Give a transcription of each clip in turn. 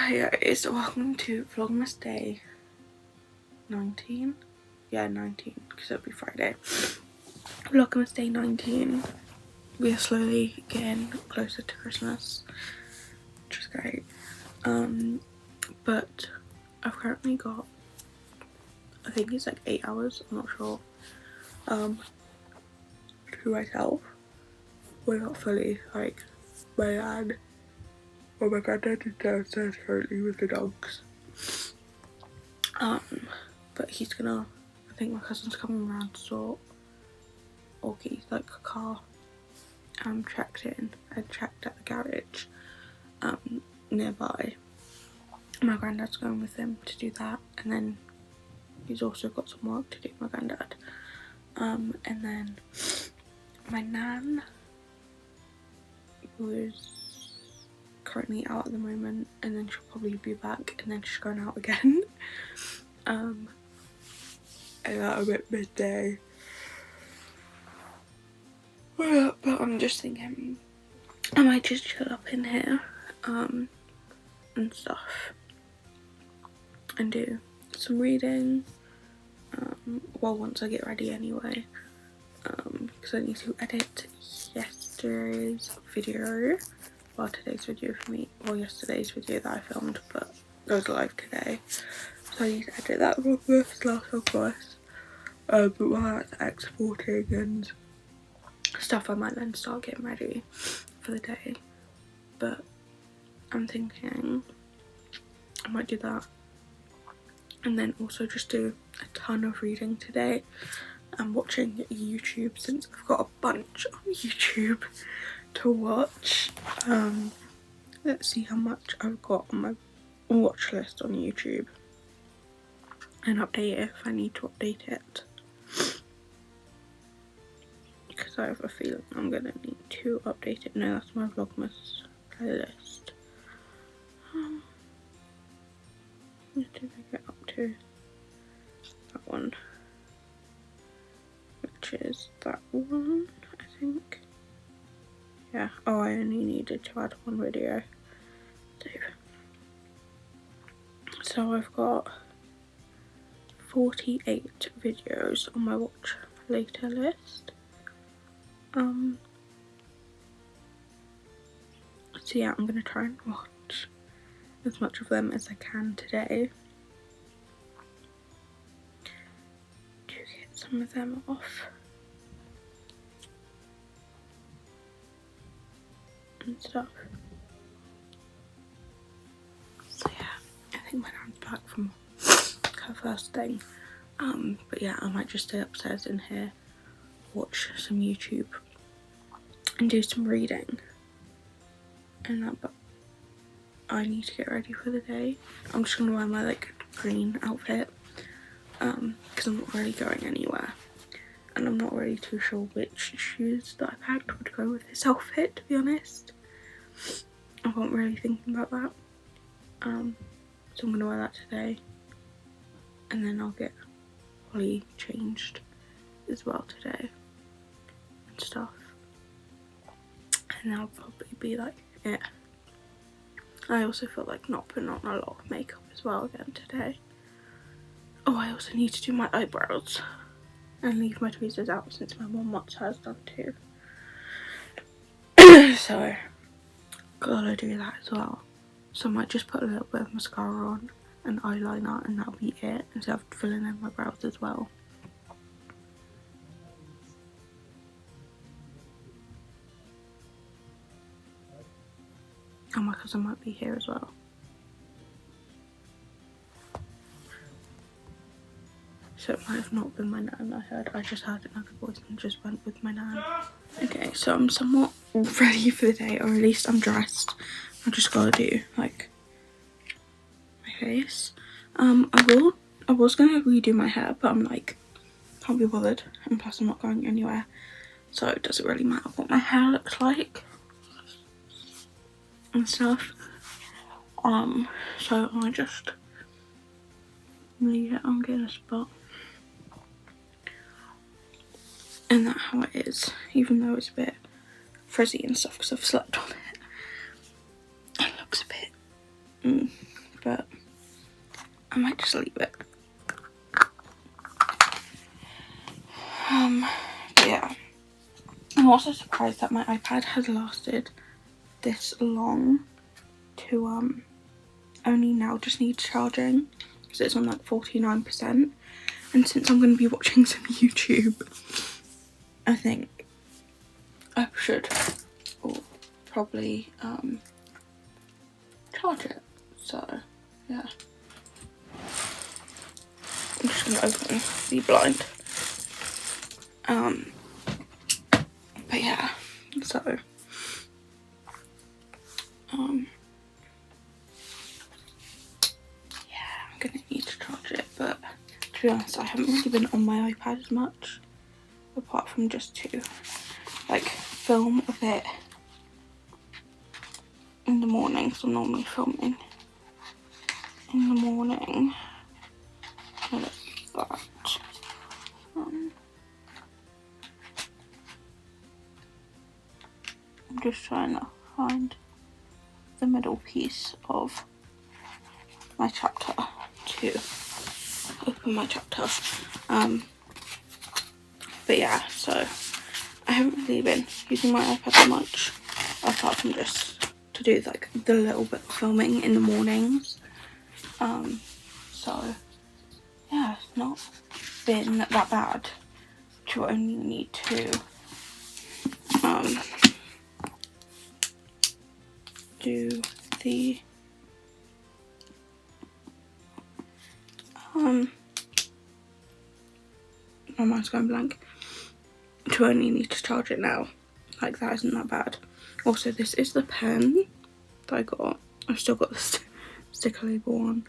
Hi guys, welcome to Vlogmas day 19. Yeah, 19, because it'll be Friday. Vlogmas day 19. We are slowly getting closer to Christmas, which is great. But I've currently got, I think it's like 8 hours, I'm not sure, to myself. We're not fully, like, my dad or my granddad is downstairs currently with the dogs. But he's gonna, I think my cousin's coming around to sort Orky's like a car checked in and checked at the garage nearby. My granddad's going with him to do that, and then he's also got some work to do, my granddad. And then my nan was currently out at the moment, and then she'll probably be back, and then she's going out again. And that'll be midday. But I'm just thinking I might just chill up in here and stuff and do some reading, well, once I get ready anyway, because I need to edit yesterday's video, well, today's video for me, well, yesterday's video that I filmed but goes live today, so I need to edit that Vlogmas last Vlogmas. But while that's exporting and stuff, I might then start getting ready for the day. But I'm thinking I might do that, and then also just do a ton of reading today and watching YouTube, since I've got a bunch on YouTube to watch. Let's see how much I've got on my watch list on YouTube and update it if I need to update it, because I have a feeling I'm gonna need to update it. No, that's my Vlogmas playlist. What did I get up to? That one, which is that one, I think. Yeah. Oh, I only needed to add one video. So I've got 48 videos on my watch later list. So yeah, I'm gonna try and watch as much of them as I can today to get some of them off and stuff. So yeah, I think my nan's back from her first thing. But yeah, I might just stay upstairs in here, watch some YouTube and do some reading and that, but I need to get ready for the day. I'm just gonna wear my like green outfit because I'm not really going anywhere, and I'm not really too sure which shoes that I packed would go with this outfit, to be honest. I wasn't really thinking about that, so I'm gonna wear that today, and then I'll get fully changed as well today and stuff, and that'll probably be like it. I also feel like not putting on a lot of makeup as well again today. Oh, I also need to do my eyebrows and leave my tweezers out, since my mum wants hers done too. So gotta do that as well. So I might just put a little bit of mascara on and eyeliner, and that'll be it, instead of filling in my brows as well. And my cousin might be here as well. So it might have not been my nan I just heard another voice and just went with my nan. Okay, so I'm somewhat ready for the day, or at least I'm dressed. I just gotta do like my face. I was gonna redo my hair, but I'm like, can't be bothered, and plus I'm not going anywhere, so it doesn't really matter what my hair looks like and stuff. So I just leave it on getting a spot, and that's how it is, even though it's a bit frizzy and stuff because I've slept on it. It looks a bit but I might just leave it. But yeah, I'm also surprised that my iPad has lasted this long to only now just needs charging, because it's on like 49%, and since I'm going to be watching some YouTube, I think I should probably charge it. So yeah, I'm just going to open the blind. But yeah, so yeah, I'm gonna need to charge it, but to be honest, I haven't really been on my iPad as much, apart from just to like film a bit in the morning, because I'm normally filming in the morning. And it's that. I'm just trying to find the middle piece of my chapter to open my chapter. But yeah, so I haven't really been using my iPad that much, apart from just to do like the little bit of filming in the mornings. So yeah, it's not been that bad to only need to do the my mind's going blank, to only need to charge it now. Like, that isn't that bad. Also, this is the pen that I got. I've still got the sticker label on.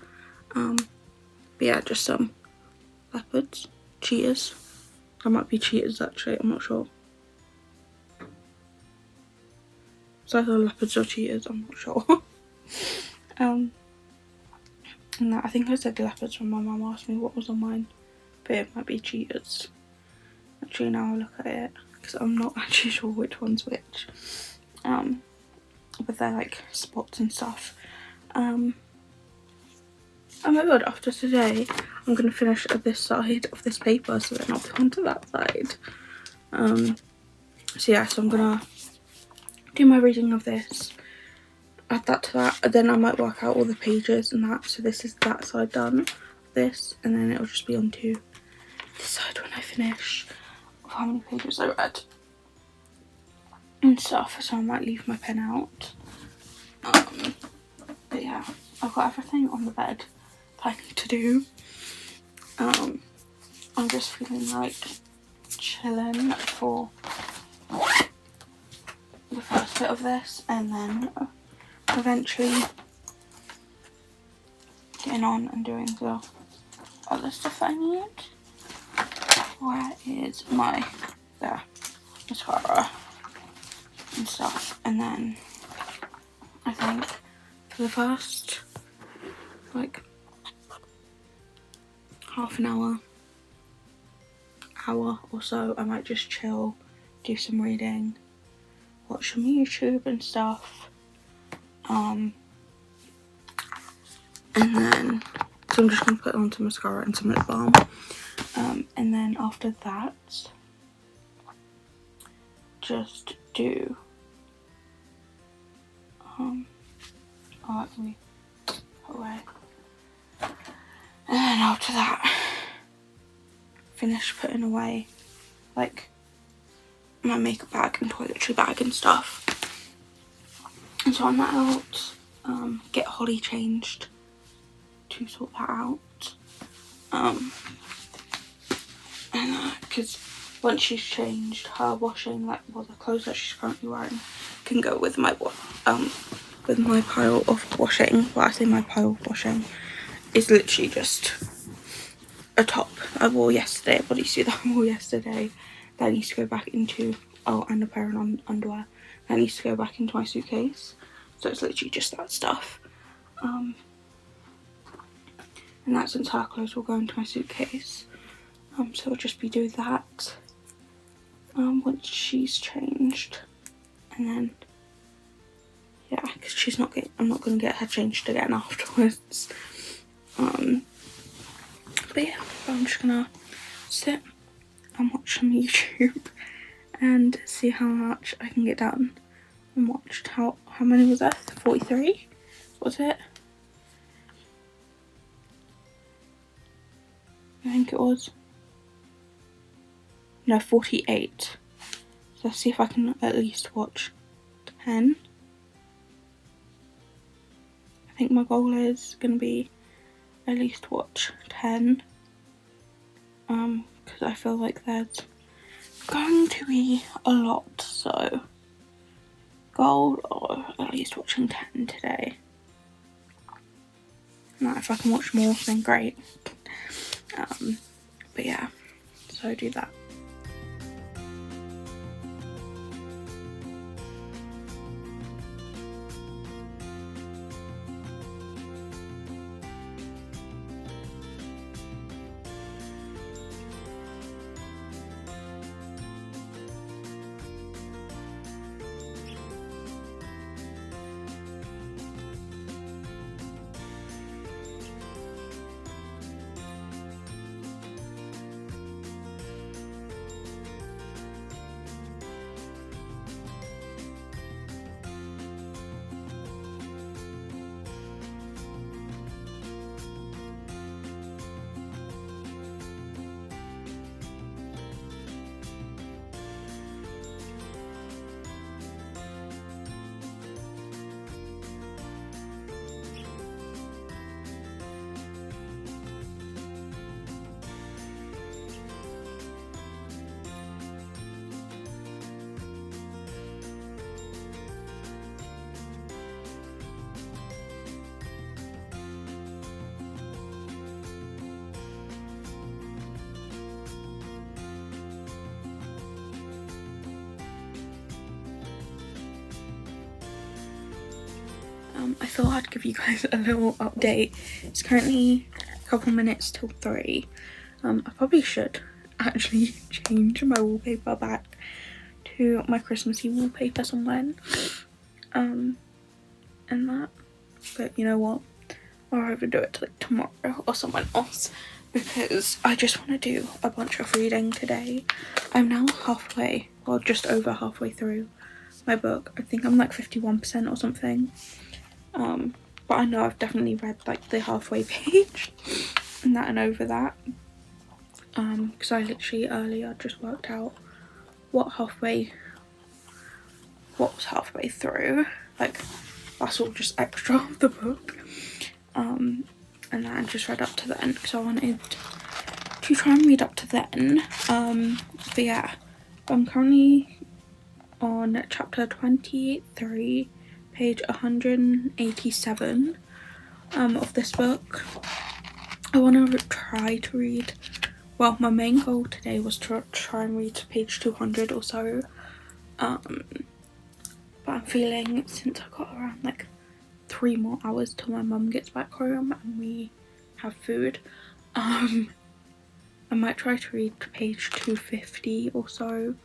But yeah, just some leopards, cheetahs. That might be cheetahs actually, I'm not sure. It's either leopards or cheetahs, I'm not sure. And I think I said leopards when my mum asked me what was on mine, but it might be cheetahs. Actually, now I look at it, because I'm not actually sure which one's which. But they're like spots and stuff. Oh my god, after today, I'm going to finish this side of this paper, so then I'll go on to that side. So yeah, so I'm going to do my reading of this, add that to that, and then I might work out all the pages and that, so this is that side done, this, and then it'll just be on to this side when I finish of how many pages I read and stuff, so I might leave my pen out. But yeah, I've got everything on the bed that I need to do. I'm just feeling like chilling for the first bit of this, and then eventually getting on and doing the other stuff I need. Where is my mascara and stuff? And then I think for the first like half an hour or so, I might just chill, do some reading, watch some YouTube and stuff. And then, so I'm just going to put on some mascara and some lip balm. And then after that, just do, let me put away. And then after that, finish putting away like my makeup bag and toiletry bag and stuff. And so on that out, get Holly changed to sort that out. And because once she's changed, her washing, like, well, the clothes that she's currently wearing can go with my pile of washing. Well, I say my pile of washing is literally just a top I wore yesterday, a bodysuit that I wore yesterday that needs to go back into, and a pair of underwear that needs to go back into my suitcase. So it's literally just that stuff. And that's since her clothes will go into my suitcase. So I'll just be doing that once she's changed. And then, yeah, because she's not getting, I'm not going to get her changed again afterwards. But yeah, I'm just gonna sit and watch some YouTube and see how much I can get done. And watched how many was that? 43? Was it? I think it was. No, 48. So let's see if I can at least watch 10. I think my goal is gonna be at least watch 10. Because I feel like there's going to be a lot, so goal of at least watching 10 today. Now if I can watch more then great. But yeah, so do that. I thought I'd give you guys a little update. It's currently a couple minutes till 3. I probably should actually change my wallpaper back to my Christmassy wallpaper somewhere. And that. But you know what? I'll either do it like tomorrow or someone else because I just want to do a bunch of reading today. I'm now halfway, well just over halfway through my book. I think I'm like 51% or something. But I know I've definitely read like the halfway page and that and over that. Because I literally earlier just worked out what was halfway through. Like that's all just extra of the book. And then I just read up to then because I wanted to try and read up to then. But yeah, I'm currently on chapter 23, page 187 of this book. I want to try to read, well my main goal today was to try and read to page 200 or so, but I'm feeling since I got around like 3 more hours till my mum gets back home and we have food, I might try to read to page 250 or so,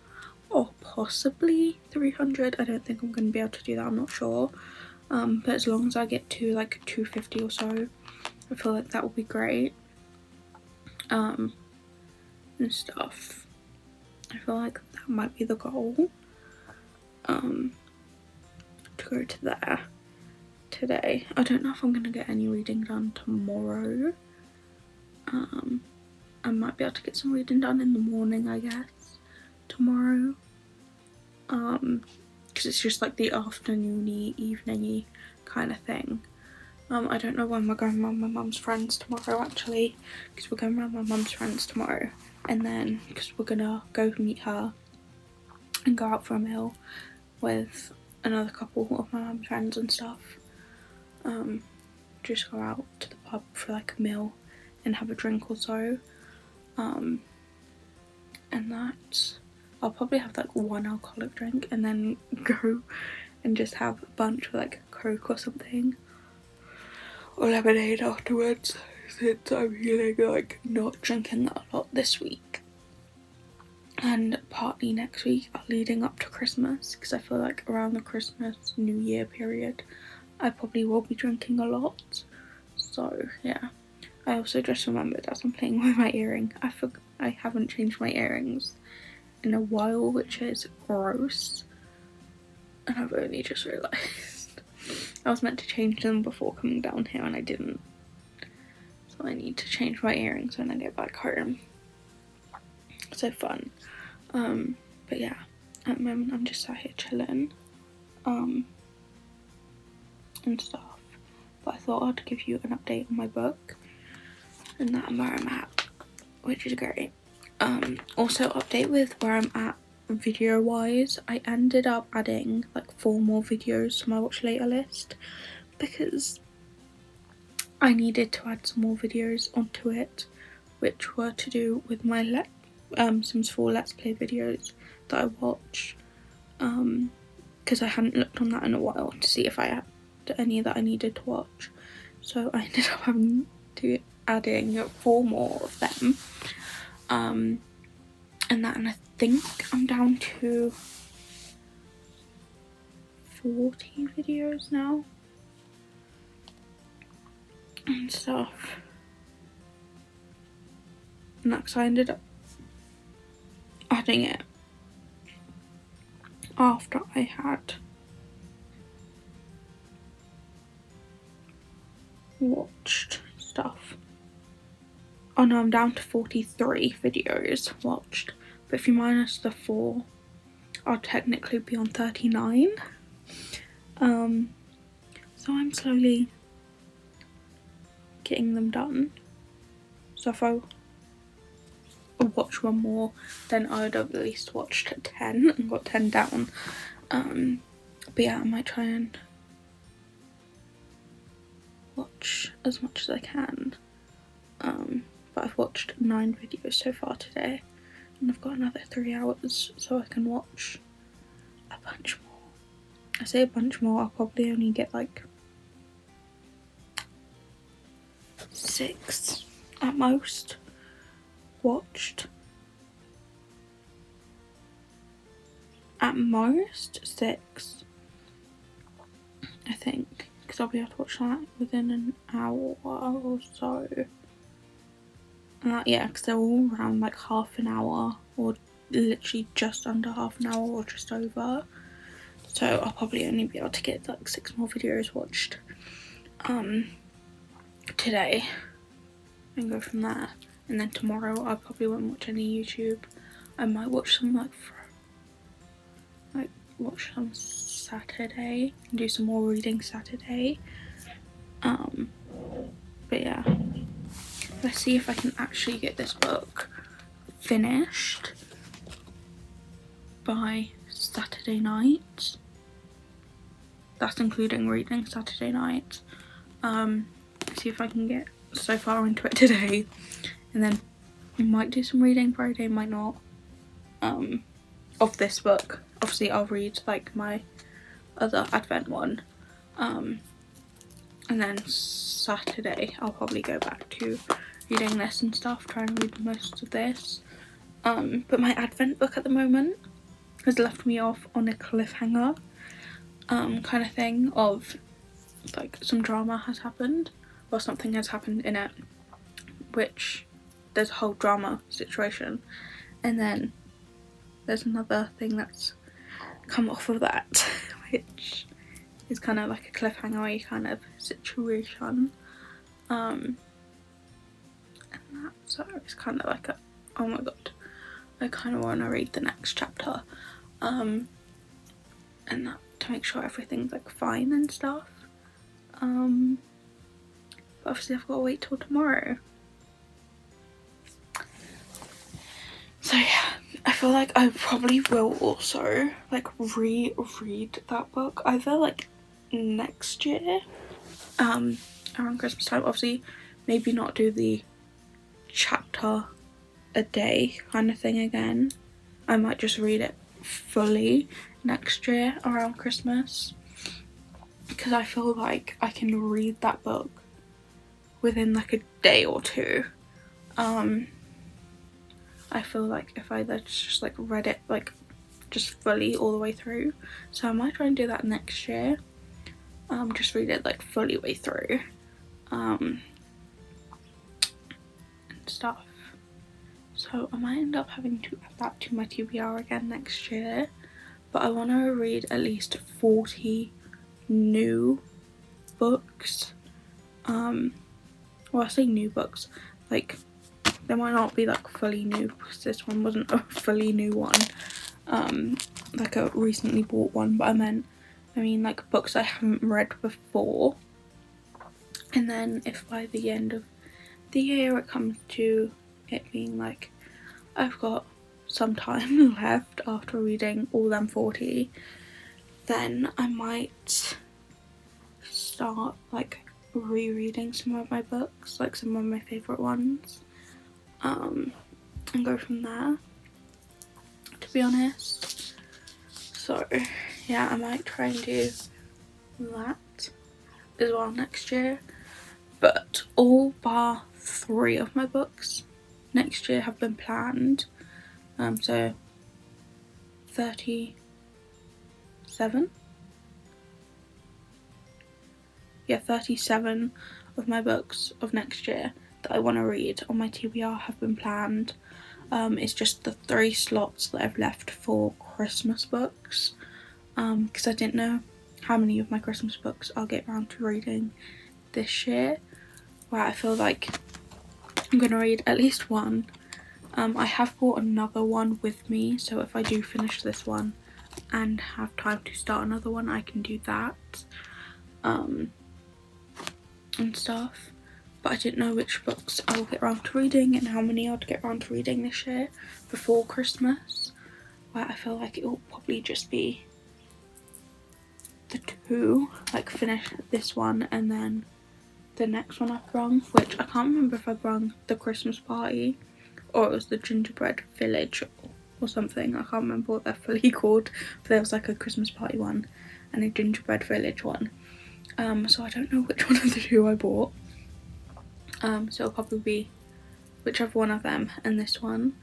or possibly 300. I don't think I'm going to be able to do that, I'm not sure. But as long as I get to like 250 or so, I feel like that would be great. And stuff. I feel like that might be the goal. To go to there today. I don't know if I'm going to get any reading done tomorrow. I might be able to get some reading done in the morning, I guess, tomorrow. Because it's just like the afternoony, eveningy kind of thing. I don't know when we're going around my mum's friends tomorrow actually, because we're going around my mum's friends tomorrow, and then because we're gonna go meet her and go out for a meal with another couple of my mum's friends and stuff. Just go out to the pub for like a meal and have a drink or so. And that, I'll probably have like 1 alcoholic drink and then go and just have a bunch of like Coke or something, or lemonade afterwards, since I'm feeling like not drinking that a lot this week and partly next week leading up to Christmas, because I feel like around the Christmas New Year period I probably will be drinking a lot. So yeah, I also just remembered as I'm playing with my earring, I haven't changed my earrings in a while, which is gross, and I've only just realised. I was meant to change them before coming down here and I didn't, so I need to change my earrings when I get back home. So fun. But yeah, at the moment I'm just sat here chilling and stuff, but I thought I'd give you an update on my book and that I'm where I'm at, which is great. Also update with where I'm at video wise. I ended up adding like 4 more videos to my watch later list because I needed to add some more videos onto it, which were to do with my Sims 4 Let's Play videos that I watch, because I hadn't looked on that in a while to see if I had any that I needed to watch. So I ended up adding 4 more of them. And I think I'm down to 40 videos now and stuff. And that's, I ended up adding it after I had watched stuff. Oh no, I'm down to 43 videos watched, but if you minus the 4, I'll technically be on 39. So I'm slowly getting them done. So if I watch one more, then I would have at least watched 10 and got 10 down. But yeah, I might try and watch as much as I can. But I've watched 9 videos so far today, and I've got another 3 hours so I can watch a bunch more. I say a bunch more, I'll probably only get like 6 at most watched. At most 6, I think, because I'll be able to watch that within an hour or so. Yeah, because they're all around like half an hour, or literally just under half an hour, or just over. So I'll probably only be able to get like 6 more videos watched today and go from there. And then tomorrow I probably won't watch any YouTube. I might watch some watch some Saturday and do some more reading Saturday. But yeah, let's see if I can actually get this book finished by Saturday night. That's including reading Saturday night. See if I can get so far into it today, and then I might do some reading Friday, might not, of this book. Obviously I'll read like my other Advent one, and then Saturday I'll probably go back to reading this and stuff, try and read most of this. But my Advent book at the moment has left me off on a cliffhanger kind of thing of like some drama has happened, or something has happened in it, which there's a whole drama situation, and then there's another thing that's come off of that which is kind of like a cliffhanger kind of situation, and that, so it's kind of like a, oh my god, I kind of want to read the next chapter, and that, to make sure everything's like fine and stuff. But obviously I've got to wait till tomorrow. So yeah, I feel like I probably will also like reread that book either like next year, around Christmas time. Obviously maybe not do the chapter a day kind of thing again. I might just read it fully next year around Christmas, because I feel like I can read that book within like a day or 2. I feel like if I just like read it like just fully all the way through, so I might try and do that next year. just read it like fully way through, and stuff. So I might end up having to add that to my TBR again next year, but I want to read at least 40 new books. Well, I say new books, like they might not be like fully new because this one wasn't a fully new one, like a recently bought one, but I mean like books I haven't read before. And then if by the end of the year it comes to it being like I've got some time left after reading all them 40, then I might start like rereading some of my books, like some of my favourite ones, and go from there, to be honest. So yeah, I might try and do that as well next year. But all bar 3 of my books next year have been planned. So 37? Yeah, 37 of my books of next year that I want to read on my TBR have been planned. It's just the 3 slots that I've left for Christmas books, because I didn't know how many of my Christmas books I'll get around to reading this year, where I feel like I'm going to read at least one. I have brought another one with me, so if I do finish this one and have time to start another one, I can do that, and stuff. But I didn't know which books I'll get around to reading and how many I'd get around to reading this year before Christmas, where I feel like it will probably just be the 2, like finish this one and then the next one I've brung, which I can't remember if I brung the Christmas Party or it was the Gingerbread Village or something. I can't remember what they're fully called, but there was like a Christmas Party one and a Gingerbread Village one. So I don't know which one of the 2 I bought. So it'll probably be whichever one of them and this one.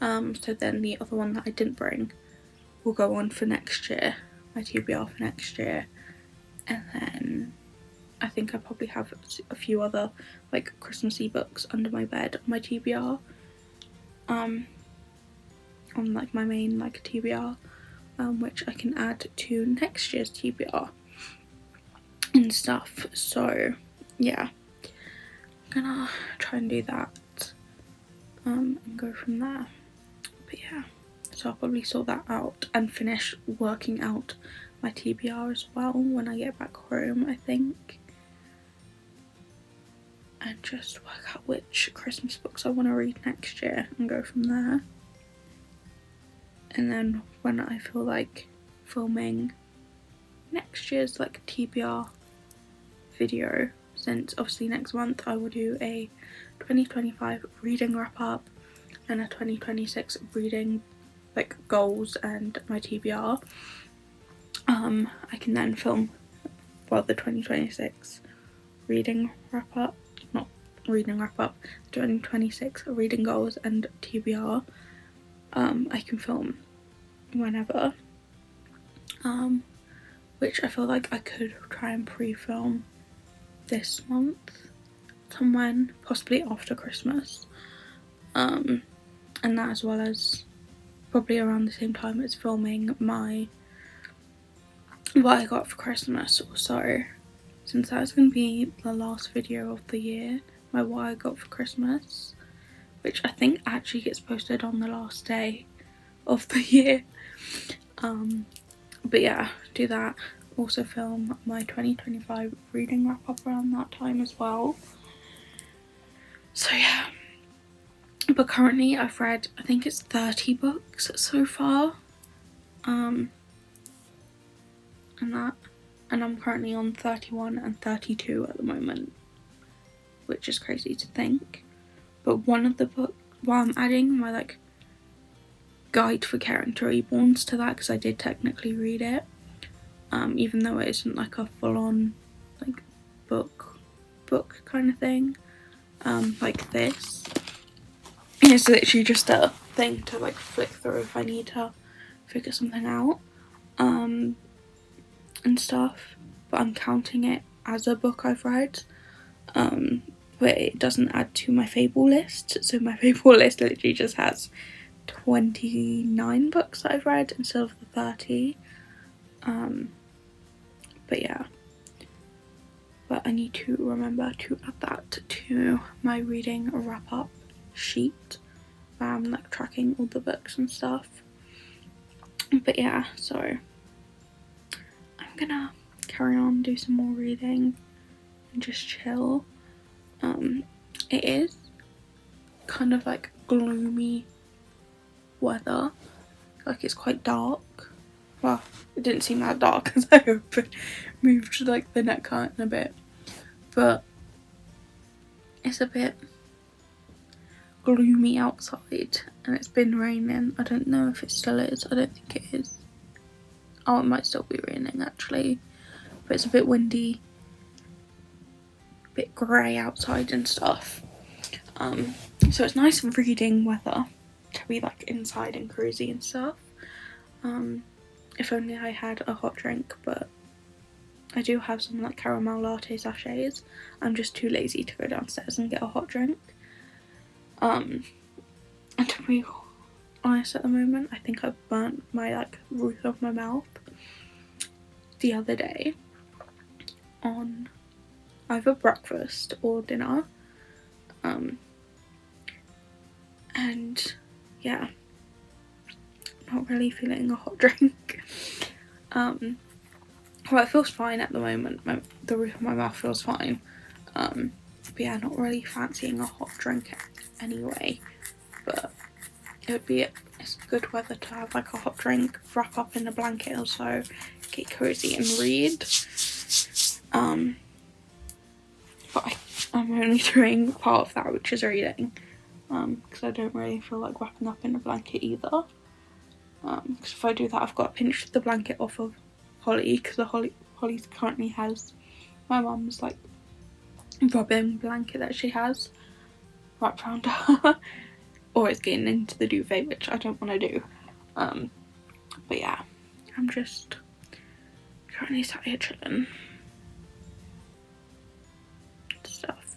So then the other one that I didn't bring will go on for next year, my TBR for next year. And then I think I probably have a few other like Christmassy books under my bed on my TBR, on like my main like TBR, which I can add to next year's TBR and stuff. So yeah, I'm gonna try and do that, and go from there. But yeah, so I'll probably sort that out and finish working out my TBR as well when I get back home, I think, and just work out which Christmas books I want to read next year and go from there. And then when I feel like filming next year's like TBR video, since obviously next month I will do a 2025 reading wrap up and a 2026 reading like goals and my TBR, I can then film the 2026 reading wrap up, not reading wrap up, 2026 reading goals and TBR. I can film whenever, which I feel like I could try and pre-film this month, somewhere possibly after Christmas, and that as well as probably around the same time as filming my what I got for Christmas also, since that's going to be the last video of the year, my what I got for Christmas, which I think actually gets posted on the last day of the year. But yeah, do that. Also film my 2025 reading wrap up around that time as well. So yeah, but currently I've read, I think it's 30 books so far, and I'm currently on 31 and 32 at the moment, which is crazy to think. But one of the books, well, I'm adding my like guide for caring to reborns to that, because I did technically read it, even though it isn't like a full-on like book kind of thing, like this. It's literally just a thing to like flick through if I need to figure something out, and stuff. but I'm counting it as a book I've read. But it doesn't add to my Fable list, so my Fable list literally just has 29 books that I've read instead of the 30. But yeah, but I need to remember to add that to my reading wrap up sheet where I'm like tracking all the books and stuff. But yeah, so I'm gonna carry on, do some more reading and just chill. It is kind of like gloomy weather, like it's quite dark. Well, it didn't seem that dark as I moved like the neck curtain a bit, but it's a bit gloomy outside and it's been raining. I don't know if it still is. I don't think it is. Oh, it might still be raining actually, but it's a bit windy, a bit grey outside and stuff. So it's nice reading weather to be like inside and cruisy and stuff. If only I had a hot drink, but I do have some like caramel latte sachets. I'm just too lazy to go downstairs and get a hot drink. And to be honest, at the moment, I think I burnt my like roof of my mouth the other day on either breakfast or dinner. And yeah, not really feeling a hot drink. Well, it feels fine at the moment. The roof of my mouth feels fine. But yeah, not really fancying a hot drink anyway. But it's good weather to have like a hot drink, wrap up in a blanket or so, get cozy and read. But I'm only doing part of that, which is reading. Because I don't really feel like wrapping up in a blanket either. Because if I do that, I've got to pinch the blanket off of Holly, because Holly currently has my mum's like rubbing blanket that she has wrapped around her, or it's getting into the duvet, which I don't want to do. But yeah, I'm just currently sat here chilling stuff.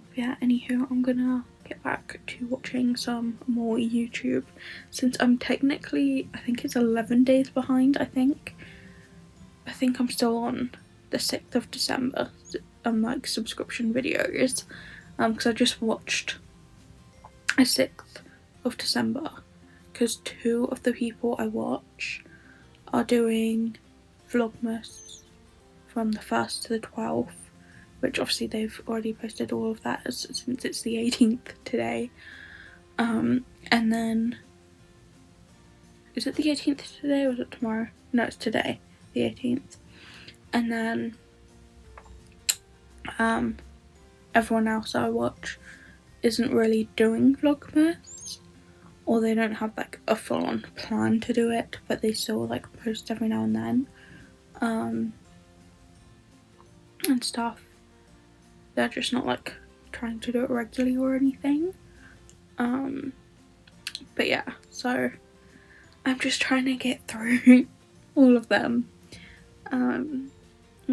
But yeah, anywho, I'm gonna get back to watching some more YouTube, since I'm technically, I think it's 11 days behind. I think I'm still on the 6th of December like subscription videos, because I just watched a 6th of December because 2 of the people I watch are doing Vlogmas from the 1st to the 12th, which obviously they've already posted all of that since it's the 18th today. And then, is it the 18th today or is it tomorrow? No, it's today, the 18th. And then everyone else I watch isn't really doing Vlogmas, or they don't have like a full-on plan to do it, but they still like post every now and then and stuff. They're just not like trying to do it regularly or anything. But yeah, so I'm just trying to get through all of them and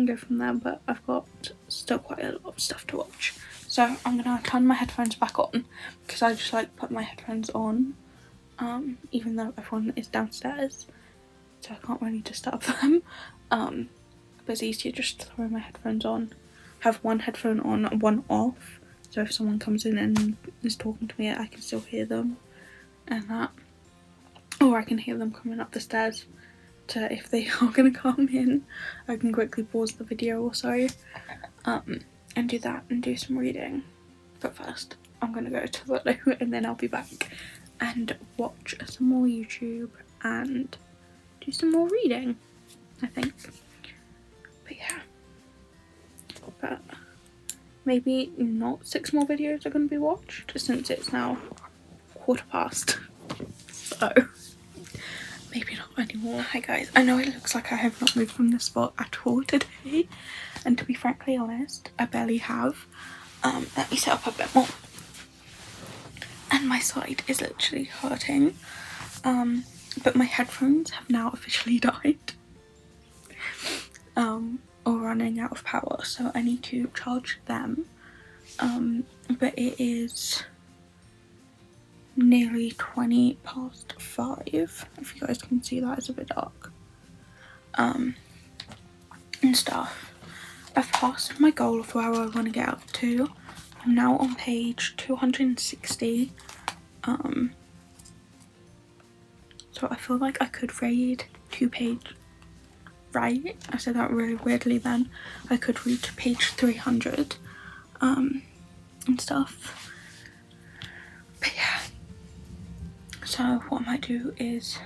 go from there, but I've got still quite a lot of stuff to watch. So I'm gonna turn my headphones back on, because I just like put my headphones on even though everyone is downstairs, so I can't really disturb them. But it's easier just to throw my headphones on, have one headphone on, one off, so if someone comes in and is talking to me, I can still hear them and that, or I can hear them coming up the stairs. To, if they are going to come in, I can quickly pause the video or so and do that and do some reading. But first I'm going to go to the loo and then I'll be back and watch some more YouTube and do some more reading, I think. But yeah, but maybe not 6 more videos are going to be watched, since it's now 1:15, so maybe not anymore. Hi guys, I know it looks like I have not moved from this spot at all today, and to be frankly honest, I barely have. Let me set up a bit more. And my side is literally hurting. But my headphones have now officially died. Or running out of power, so I need to charge them. But it is nearly 5:20. If you guys can see that, it's a bit dark. And stuff. I've passed my goal of where I want to get up to. I'm now on page 260. So I feel like I could read right? I said that really weirdly then. I could read to page 300 and stuff. But yeah. So what I might do is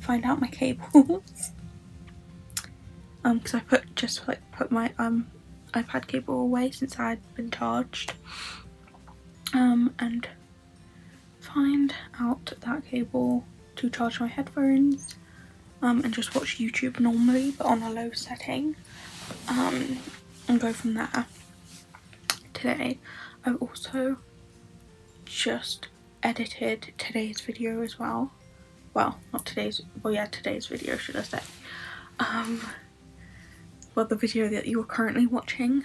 find out my cables. Because I put my iPad cable away since I had been charged. And find out that cable to charge my headphones. And just watch YouTube normally, but on a low setting, and go from there. Today, I've also just edited today's video as well. Well, not today's, well yeah, today's video should I say. Well, the video that you are currently watching,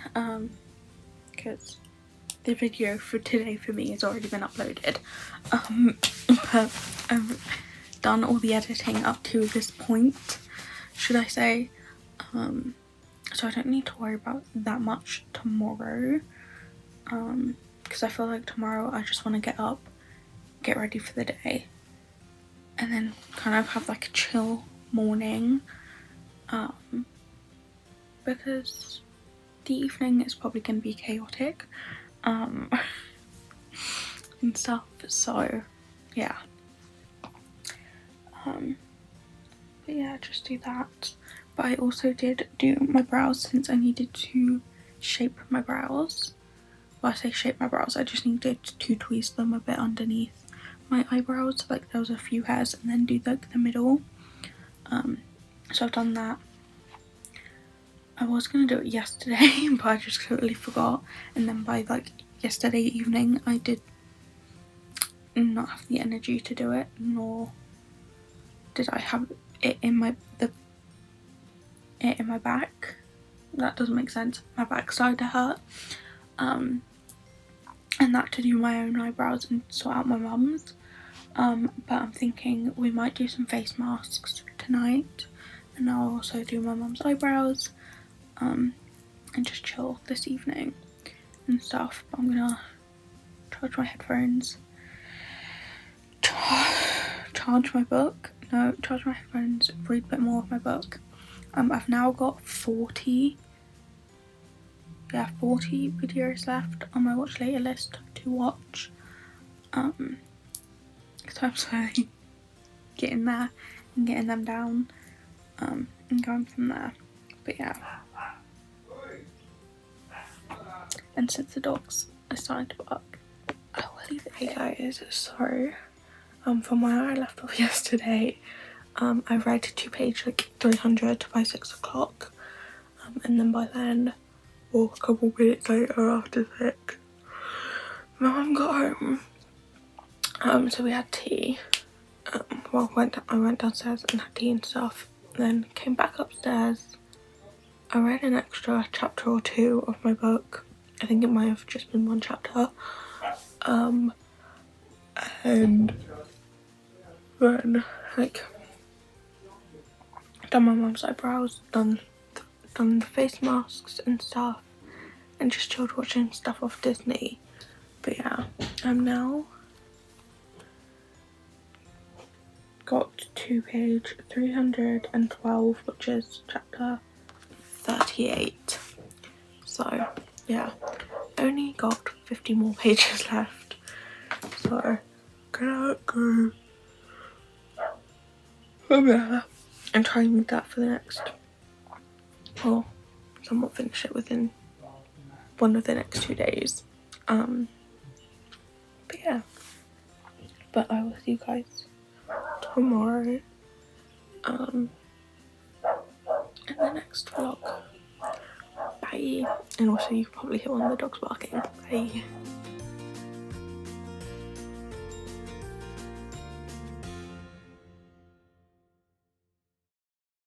because the video for today for me has already been uploaded. But done all the editing up to this point, should I say, so I don't need to worry about that much tomorrow, because I feel like tomorrow I just want to get up, get ready for the day, and then kind of have like a chill morning, because the evening is probably going to be chaotic, and stuff, so yeah. But yeah, just do that. But I also did do my brows since I needed to shape my brows. Well, I say shape my brows, I just needed to tweeze them a bit underneath my eyebrows, like there was a few hairs, and then do like the middle. So I've done that. I was gonna do it yesterday, but I just totally forgot, and then by like yesterday evening I did not have the energy to do it, nor did I have it in my back. That doesn't make sense. My back started to hurt, and that to do my own eyebrows and sort out my mum's. But I'm thinking we might do some face masks tonight, and I'll also do my mum's eyebrows, and just chill this evening and stuff. But I'm gonna charge my headphones, charge my book. No, charge my headphones, read a bit more of my book. I've now got 40 videos left on my watch later list to watch. So I'm slowly getting there and getting them down, and going from there. But yeah. And since the dogs are starting to bark, I will leave it. Hey guys, so from where I left off yesterday, I read to page like 300 by 6 o'clock, and then by then, or a couple minutes later after 6, my mum got home. So we had tea. Well, I went downstairs and had tea and stuff, then came back upstairs. I read an extra chapter or two of my book. I think it might have just been one chapter. And then like done my mum's eyebrows, done the face masks and stuff, and just chilled watching stuff off Disney. But yeah, I'm now got to page 312, which is chapter 38. So yeah, only got 50 more pages left, so gonna go from there and try and read that for the next, or somewhat finish it within one of the next 2 days. But yeah, but I will see you guys tomorrow in the next vlog. Bye. And also you can probably hear one of the dogs barking. Bye.